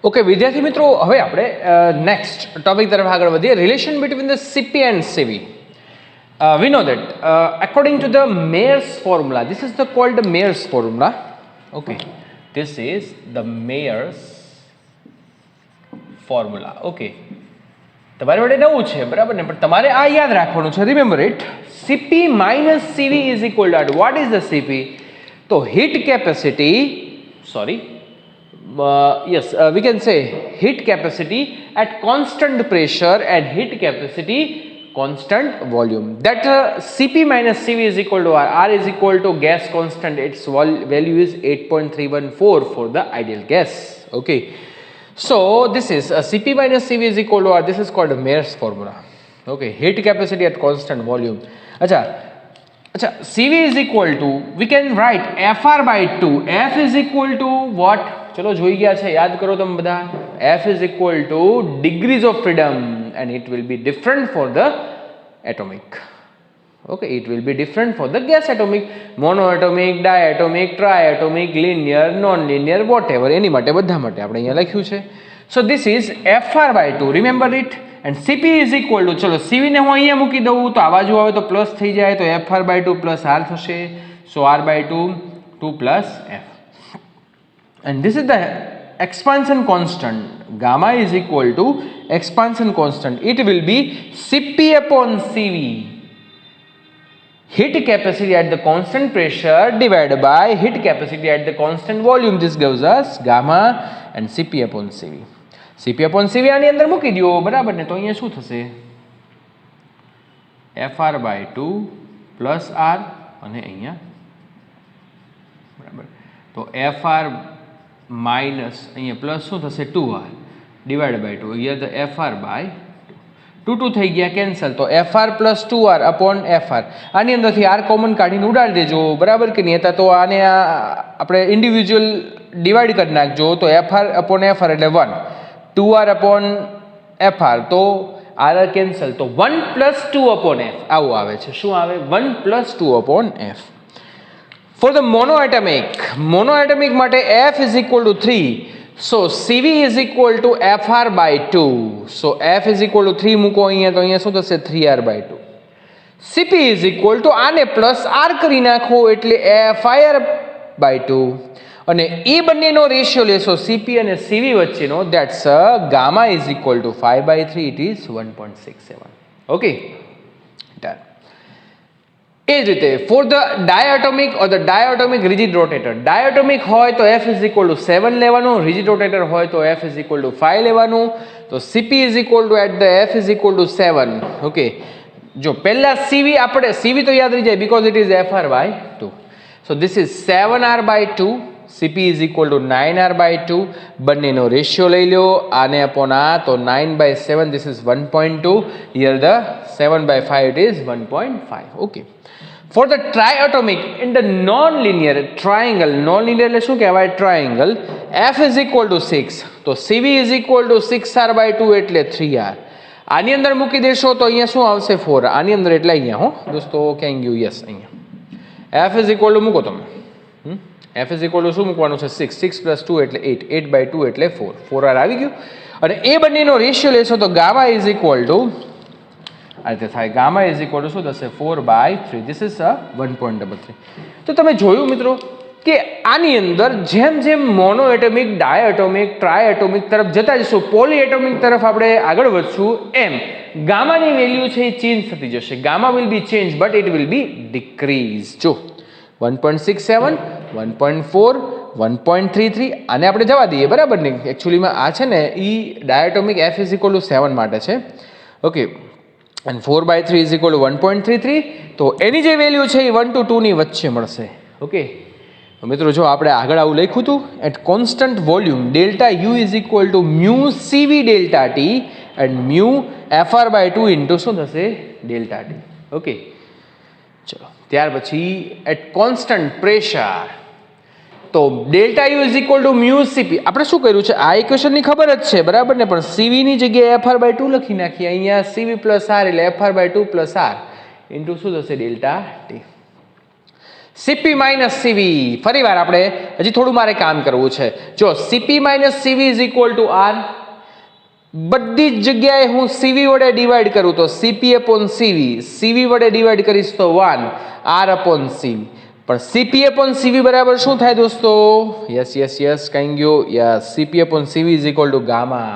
Okay વિદ્યાર્થી મિત્રો, હવે આપણે નેક્સ્ટ ટોપિક તરફ આગળ વધીએ. Relation between the CP and CV. We know that according to the Mayer's formula, this is the called the Mayer's formula. Okay, this is the Mayer's formula. Okay, તમારે માટે નવું છે, બરાબર ને? પણ તમારે આ યાદ રાખવાનું છે. Remember it. Cp minus Cv is equal to what is the Cp? તો heat capacity, sorry, yes, we can say heat capacity at constant pressure and heat capacity constant volume. That Cp minus Cv is equal to R. R is equal to gas constant. Its value is 8.314 for the ideal gas. Okay. So this is Cp minus Cv is equal to R. This is called Mayer's formula. Okay. Heat capacity at constant volume. अच्छा, Cv is equal to, we can write Fr by 2. F is equal to what? चलो જોઈ ગયા છે, યાદ કરો તમે બધા. F is equal to degrees of freedom and it will be different for the atomic. Okay, it will be different for the gas atomic, monoatomic, diatomic, triatomic, linear, non-linear, whatever. એની માટે બધા માટે આપણે અહીંયા લખ્યું છે. So this is Fr by 2. Remember it. And Cp is equal to, ચલો Cv ને હું અહીંયા મૂકી દઉં તો આ બાજુ આવે તો પ્લસ થઈ જાય, તો Fr by 2 plus R થશે. So R by 2, 2 plus F. And this is the expansion constant. Gamma is equal to expansion constant. It will be Cp upon Cv. Heat capacity at the constant pressure divided by heat capacity at the constant volume. This gives us gamma and Cp upon Cv. Cp upon Cv આની અંદર મૂકી દો, બરાબર ને? તો અહીંયા શું થશે? Fr by 2 plus R અને અહીંયા, બરાબર. તો Fr minus અહીંયા પ્લસ શું થશે? 2R divided by 2. Here the Fr by 2 થઈ ગયા, કેન્સલ. તો Fr plus 2R upon Fr. આની અંદરથી R કોમન કાઢીને ઉડાડી દેજો, બરાબર કે નહીં? તો આને આપણે ઇન્ડિવિજ્યુઅલ ડિવાઈડ કરી નાખજો. તો Fr upon Fr એટલે 1. 2R upon Fr, તો R કેન્સલ. તો 1 plus 2 upon F આવું આવે છે. શું આવે? 1 plus 2 upon F. For the monoatomic માટે F is equal to 3. So Cv is equal to Fr by 2. So F is equal to 3 મૂકો અહીંયા, તો અહીંયા શું થશે? 3R by 2. Cp is equal to આને પ્લસ R કરી નાખો એટલે FR by 2. અને એ બંનેનો રેશિયો લેશો Cp અને Cv વચ્ચેનો, that's gamma is equal to 5 by 3. It is 1.67. Okay, done. એ જ રીતે for the diatomic or the diatomic rigid rotator. diatomic હોય તો F is equal to 7 લેવાનું, rigid rotator હોય તો F is equal to 5 લેવાનું. તો Cp is equal to at the F is equal to 7. Okay, જો પહેલા Cv આપણે Cv તો યાદ રહી જાય because it is Fr by 2. So this is 7R by 2. Cp is equal to 9R by 2. બંનેનો રેશિયો લઈ લો, આને અપોન આ, તો 9 by 7, this is 1.2. Here the 7 by 5, it is 1.5. Okay. For the triatomic in the non-linear triangle, non-linear એટલે શું કહેવાય? Triangle. F is equal to 6. તો Cv is equal to 6R by 2 એટલે 3R. આની અંદર મૂકી દેશો તો અહીંયા શું આવશે? 4. આની અંદર એટલે અહીંયા, હો દોસ્તો, ક્યાં ગયું? યસ, અહીંયા F is equal to મૂકો તમે. F is equal to શું મૂકવાનું છે? 6. 6 plus 2 એટલે 8. 8 by 2 એટલે 4. 4R આવી ગયું. અને એ બંનેનો રેશિયો લેશો તો ગામા is equal to આ રીતે થાય. ગામા is equal to શું થશે? 4 by 3. This is 1.33. તો તમે જોયું મિત્રો કે આની અંદર જેમ જેમ મોનોએટોમિક, ડાયએટોમિક, ટ્રાયએટોમિક તરફ જતા જશું, પોલીએટોમિક તરફ આપણે આગળ વધશું, એમ ગામાની વેલ્યુ છે એ ચેન્જ થતી જશે. Gamma will be change but it will B decrease. જો 1.67, 1.4, 1.33 આને આપણે જવા દઈએ, બરાબર ને? એકચ્યુઅલીમાં આ છે ને એ ડાયએટોમિક F is equal to 7 માટે છે. Okay, and 4 by 3 is equal to 1.33. તો એની જે વેલ્યુ છે એ 1 to 2 ની વચ્ચે મળશે. ઓકે, તો મિત્રો જો આપણે આગળ આવું લખ્યું હતું, at constant volume delta U is equal to mu Cv delta T and mu Fr by 2 into શું થશે? Delta T. ઓકે, ચલો ત્યાર પછી એટ કોન્સ્ટન્ટ પ્રેશર તો delta you is equal two mu CP. આપણે શું કર્યું છે? આ ઇક્વેશનની ખબર જ છે, બરાબર ને? પણ સીવીની જગ્યાએ Fr by 2 લખી નાખીએ. અહીંયા Cv plus R એટલે Fr by 2 plus R into શું થશે? Delta T. સીપી માઇનસ સીવી. ફરી વાર આપણે હજી થોડું મારે કામ કરવું છે. જો CP minus CV is equal to R. બધી જ જગ્યાએ હું સીવી વડે ડિવાઈડ કરું તો સીપી અપોન સીવી, સીવી વડે ડિવાઈડ કરીશ તો 1 આર અપોન સીવી. પણ સીપી અપોન સીવી બરાબર શું થાય દોસ્તો? યસ કઈ ગયો? Yes, CP upon CV is equal to gamma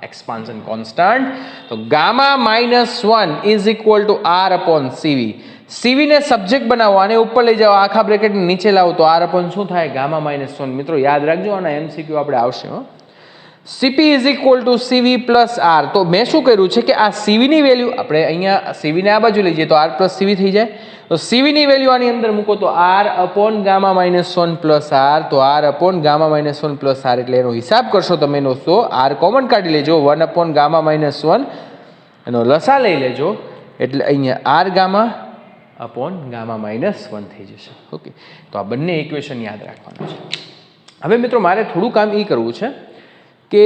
expansion constant. તો gamma minus 1 is equal to R upon CV. CV ને સબ્જેક્ટ બનાવો, આને ઉપર લઈ જાઓ, આખા બ્રેકેટ નીચે લાવો તો આર અપોન શું થાય? Gamma minus 1. મિત્રો યાદ રાખજો, આના એમસીક્યુ આપણે આવશે. CP is equal to CV plus R. તો મેં શું કર્યું છે કે આ સીવીની વેલ્યુ આપણે અહીંયા સીવીને આ બાજુ લઈ જઈએ તો આર પ્લસ સીવી થઈ જાય. તો સીવીની વેલ્યુ આની અંદર મૂકો તો R upon gamma minus 1 plus R. તો R upon gamma minus 1 plus R એટલે એનો હિસાબ કરશો તમે દોસ્તો. આર કોમન કાઢી લેજો, 1 અપોન ગામા માઇનસ 1 એનો લસા લઈ લેજો એટલે અહીંયા R gamma upon gamma minus 1 થઈ જશે. ઓકે, તો આ બંને ઇક્વેશન યાદ રાખવાના છે. હવે મિત્રો મારે થોડું કામ એ કરવું છે કે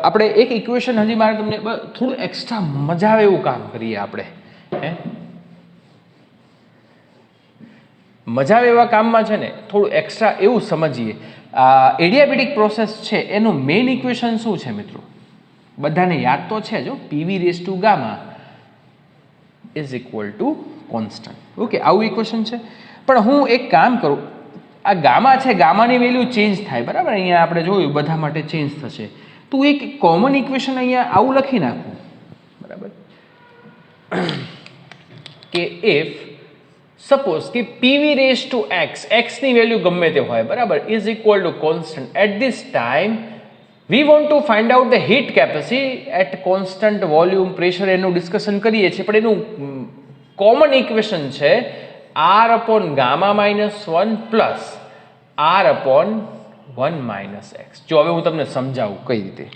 આપણે એક ઇક્વેશન હજી મારે તમને થોડું એક્સ્ટ્રા મજા આવે એવું કામ કરીએ આપણે. મજા આવે એવા કામમાં છે ને થોડું એક્સ્ટ્રા એવું સમજીએ. એડિયાબેટિક પ્રોસેસ છે એનું મેઇન ઇક્વેશન શું છે મિત્રો? બધાને યાદ તો છે જો, PV raise to gamma is equal to constant. Okay, આવું ઇક્વેશન છે. પણ હું એક કામ કરું, આ ગામા છે, ગામાની વેલ્યુ ચેન્જ થાય, બરાબર? અહીંયા આપણે જોયું બધા માટે ચેન્જ થશે. તો એક કોમન ઇક્વેશન અહીંયા આવું લખી નાખું, બરાબર? કે ઇફ સપોઝ કે પીવી રેસ ટુ એક્સ, એક્સની વેલ્યુ ગમે તે હોય, બરાબર, is equal to constant. At this time we want to find out the heat capacity at constant volume pressure. એનું ડિસ્કશન કરીએ છીએ, પણ એનું કોમન ઇક્વેશન છે R upon gamma minus 1 plus R upon 1 minus X. જો હવે હું તમને સમજાવું કઈ રીતે.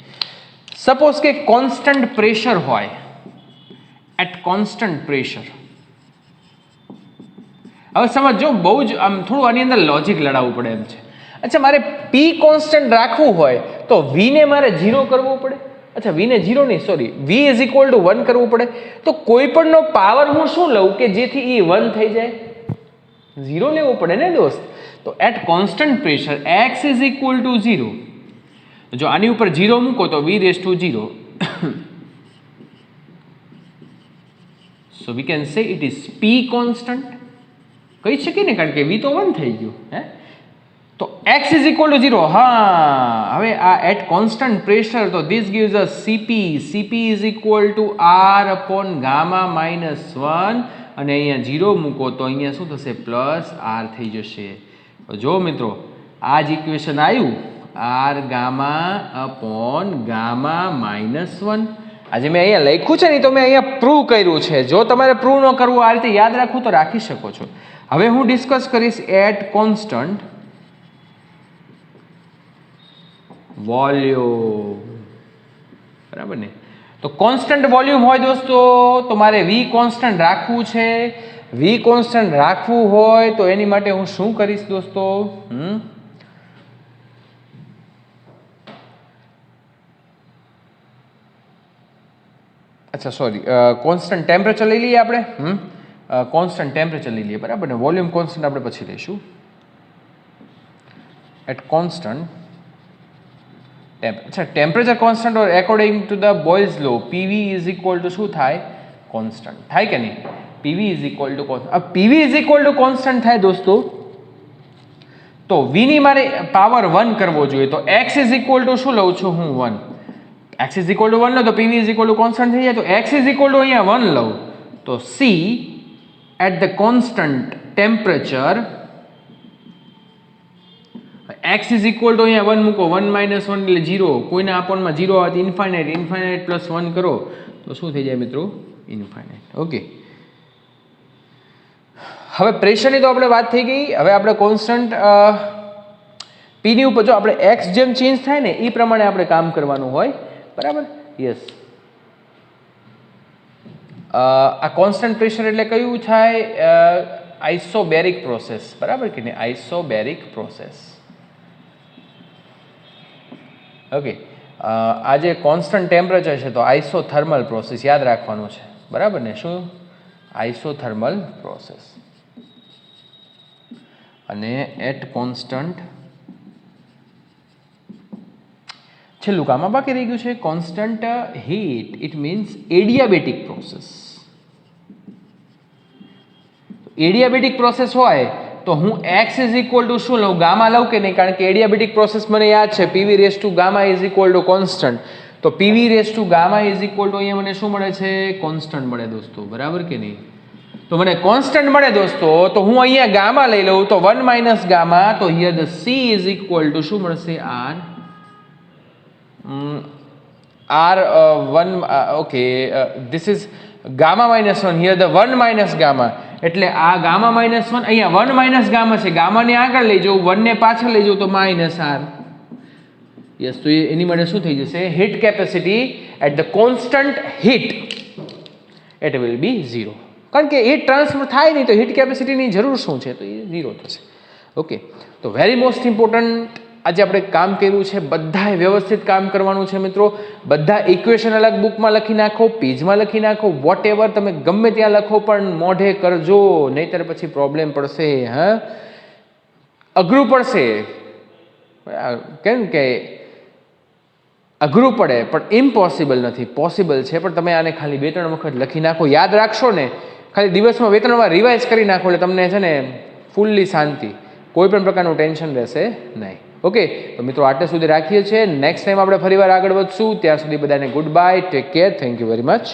સપોઝ કે કોન્સ્ટન્ટ પ્રેશર હોય, એટ કોન્સ્ટન્ટ પ્રેશર. હવે સમજો, બહુ જ આમ થોડું આની અંદર લોજિક લડાવવું પડે એમ છે. અચ્છા, મારે પી કોન્સ્ટન્ટ રાખવું હોય તો વી ને મારે 0 કરવું પડે. અચ્છા, વી ને 0 નહીં, sorry, V is equal to 1 કરવું પડે. તો કોઈ પણનો પાવર હું શું લઉં કે જેથી એ 1 થઈ જાય? 0 લેવું પડે ને દોસ્ત. તો at constant pressure x is equal to 0. જો આની ઉપર 0 મૂકો તો v raise to 0. So we can say it is p constant. કહી શકીએ ને, કારણ કે v તો 1 થઈ ગયું. તો x ઇઝ ઇક્વલ ટુ 0. હા, હવે આ એટ કોન્સ્ટન્ટ પ્રેશર, તો this gives us cp. cp is equal two r upon gamma minus 1 અને અહીંયા 0 મૂકો તો અહીંયા શું થશે? પ્લસ r થઈ જશે. જો મિત્રો, આ જ ઇક્વેશન આવ્યું, R gamma upon gamma minus 1. આજે મેં અહીંયા લખ્યું છે ને, તો મેં અહીંયા પ્રૂવ કર્યું છે. જો તમારે પ્રૂવ ન કરવું, આ રીતે યાદ રાખવું તો રાખી શકો છો. હવે હું ડિસ્કસ કરીશ એટ કોન્સ્ટન્ટ વોલ્યુમ, બરાબર ને? તો કોન્સ્ટન્ટ વોલ્યુમ હોય દોસ્તો તો મારે વી કોન્સ્ટન્ટ રાખવું છે. વી કોન્સ્ટન્ટ રાખવું હોય તો એની માટે હું શું કરીશ દોસ્તો? અચ્છા, સોરી, કોન્સ્ટન્ટ ટેમ્પરેચર લઈ લઈએ આપણે. કોન્સ્ટન્ટ ટેમ્પરેચર લઈ લઈએ, બરાબર ને? વોલ્યુમ કોન્સ્ટન્ટ આપણે પછી લઈશું. એટ કોન્સ્ટન્ટ અચ્છા, temperature constant or according to the Boyle's law, PV is equal to શું થાય? કોન્સ્ટન્ટ થાય કે નહીં? PV is equal to constant. PV is equal to constant થાય દોસ્તો, તો વી ની મારે પાવર 1 કરવો જોઈએ. તો x ઇઝ ઇક્વલ ટુ શું લઉં છું હું? 1. x ઇઝ ઇક્વલ ટુ 1 લો તો PV is equal to constant થઈ જાય. તો x ઇઝ ઇક્વલ ટુ અહીંયા 1 લઉં તો c at the constant temperature, x is equal to અહીંયા 1 મૂકો, 1 માઇનસ 1 એટલે 0. કોઈના અપોનમાં 0 આવે ઇન્ફાઇનાઇટ, ઇન્ફાઇનાઇટ પ્લસ 1 કરો તો શું થઈ જાય મિત્રો? ઇન્ફાઇનાઇટ. ઓકે, હવે પ્રેશરની તો આપણે વાત થઈ ગઈ. હવે આપણે કોન્સ્ટન્ટ પીની ઉપર જો આપણે એક્સ જેમ ચેન્જ થાય ને એ પ્રમાણે આપણે કામ કરવાનું હોય, બરાબર? યસ. આ કોન્સ્ટન્ટ પ્રેશર એટલે કયું થાય? આઇસોબેરિક પ્રોસેસ, બરાબર કે નહીં? Isobaric process. ઓકે, આ જે કોન્સ્ટન્ટ ટેમ્પરેચર છે તો આઇસોથર્મલ પ્રોસેસ યાદ રાખવાનું છે, બરાબર ને? શું? Isothermal process. અને એટ કોન્સ્ટન્ટ છેલ્લું કામમાં બાકી રહી ગયું છે constant heat. It means adiabatic process. Adiabatic process હોય તો હું x ઇઝ ઇક્વલ ટુ શું લઉં, ગામા લઉં કે નહીં? કારણ કે એડિયાબેટિક પ્રોસેસ મને યાદ છે PV raise to gamma is equal to constant. તો PV raise to gamma is equal to અહીંયા મને શું મળે છે? કોન્સ્ટન્ટ મળે દોસ્તો, બરાબર કે નહીં? તો મને કોન્સ્ટન્ટ મળે દોસ્તો, તો હું અહીંયા ગામા લઈ લઉં તો 1 માઇનસ ગામા, તો here the she is equal to શું મળશે? R1 okay this is gamma minus 1, here the 1 minus gamma. એટલે આ ગામા માઇનસ 1 અહીંયા 1 માઇનસ ગામા છે, ગામાને આગળ લઈ જાઉં, 1 ને પાછળ લઈ જાઉં તો માઇનસ R. યસ, તો એની માટે શું થઈ જશે? Heat capacity at the constant heat it will be 0. કારણ કે હીટ ટ્રાન્સફર થાય નહીં તો હીટ કેપેસિટીની જરૂર શું છે? તો એ 0 થશે. ઓકે, તો વેરી મોસ્ટ ઇમ્પોર્ટન્ટ આજે આપણે કામ કર્યું છે. બધાએ વ્યવસ્થિત કામ કરવાનું છે મિત્રો. બધા ઇક્વેશન અલગ બુકમાં લખી નાખો, પેજમાં લખી નાખો, વોટ એવર તમે ગમે ત્યાં લખો પણ મોઢે કરજો, નહીંતર પછી પ્રોબ્લેમ પડશે. હા, અઘરું પડશે. કેમ કે અઘરું પડે પણ ઇમ્પોસિબલ નથી, પોસિબલ છે. પણ તમે આને ખાલી 2-3 વખત લખી નાખો, યાદ રાખશો ને, ખાલી દિવસમાં 2-3 વાર રિવાઇઝ કરી નાખો એટલે તમને છે ને ફૂલ્લી શાંતિ, કોઈ પણ પ્રકારનું ટેન્શન રહેશે નહીં. ઓકે, તો મિત્રો આટલે સુધી રાખીએ છીએ. નેક્સ્ટ ટાઈમ આપણે ફરીવાર આગળ વધશું. ત્યાં સુધી બધાને good bye, take care, thank you very much.